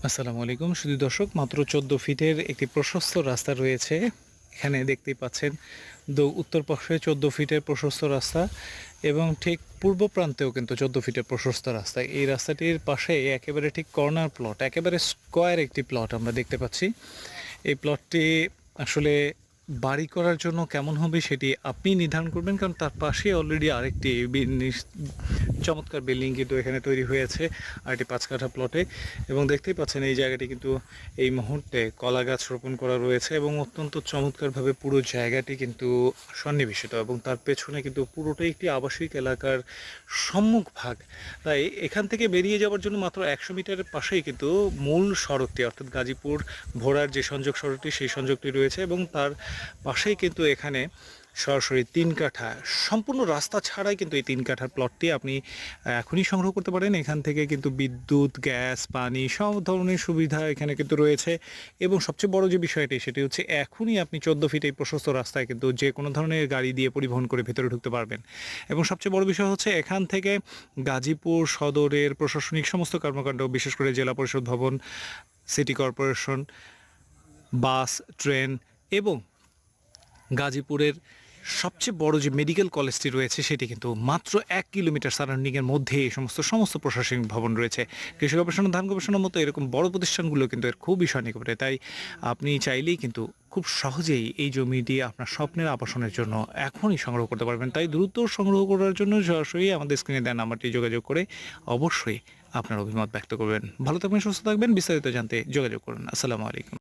আসসালামু আলাইকুম সুধী দর্শক, মাত্র 14 ফিটের একটি প্রশস্ত রাস্তা রয়েছে। এখানে দেখতেই পাচ্ছেন উত্তর পাশে 14 ফিটের প্রশস্ত রাস্তা এবং ঠিক পূর্ব প্রান্তেও কিন্তু 14 ফিটের প্রশস্ত রাস্তা। এই রাস্তাটির পাশে একেবারে ঠিক কর্নার প্লট, একেবারে স্কোয়ার একটি প্লট আমরা দেখতে পাচ্ছি। এই প্লটটি আসলে বাড়ি করার জন্য কেমন হবে সেটি আপনি নির্ধারণ করবেন, কারণ তার পাশে অলরেডি আরেকটি চমৎকার বিল্ডিং কিন্তু এখানে তৈরি হয়েছে আরেকটি 5 কাঠা প্লটে। এবং দেখতেই পাচ্ছেন এই জায়গাটি কিন্তু এই মুহূর্তে কলা গাছ রোপণ করা রয়েছে এবং অত্যন্ত চমৎকারভাবে পুরো জায়গাটি কিন্তু সন্নিবেশিত, এবং তার পেছনে কিন্তু পুরোটাই একটি আবাসিক এলাকার সম্মুখ ভাগ। তাই এখান থেকে বেরিয়ে যাওয়ার জন্য মাত্র 100 মিটারের পাশেই কিন্তু মূল সড়কটি, অর্থাৎ গাজীপুর ভোরার যে সংযোগ সড়কটি সেই সংযোগটি রয়েছে, এবং তার পাশেই কিন্তু এখানে সরাসরি 3 কাঠা সম্পূর্ণ রাস্তা ছাড়াই কিন্তু এই 3 কাঠার প্লটটি আপনি এখনই সংগ্রহ করতে পারেন। এখান থেকে কিন্তু বিদ্যুৎ, গ্যাস, পানি সব ধরনের সুবিধা এখানে কিন্তু রয়েছে। এবং সবচেয়ে বড় যে বিষয়টি সেটি হচ্ছে এখনই আপনি 14 ফিট এই প্রশস্ত রাস্তায় কিন্তু যে কোনো ধরনের গাড়ি দিয়ে পরিবহন করে ভেতরে ঢুকতে পারবেন। এবং সবচেয়ে বড় বিষয় হচ্ছে এখান থেকে গাজীপুর সদরের প্রশাসনিক সমস্ত কর্মকাণ্ড, বিশেষ করে জেলা পরিষদ ভবন, সিটি কর্পোরেশন, বাস, ট্রেন এবং গাজীপুরের সবচেয়ে বড় যে মেডিকেল কলেজটি রয়েছে সেটি কিন্তু মাত্র 1 কিলোমিটার সারাউন্ডিংয়ের মধ্যে এই সমস্ত প্রশাসনিক ভবন রয়েছে। কৃষি গবেষণা, ধান গবেষণার মতো এরকম বড় প্রতিষ্ঠানগুলো কিন্তু এর খুবই সন্নিকটে। তাই আপনি চাইলেই কিন্তু খুব সহজেই এই জমিটি আপনার স্বপ্নের আবাসনের জন্য এখনই সংগ্রহ করতে পারবেন। তাই দ্রুত সংগ্রহ করার জন্য সরাসরি আমাদের স্ক্রিনে দেওয়া নাম্বারটি যোগাযোগ করে অবশ্যই আপনার অভিমত ব্যক্ত করবেন। ভালো থাকবেন, সুস্থ থাকবেন। বিস্তারিত জানতে যোগাযোগ করুন। আসসালামু আলাইকুম।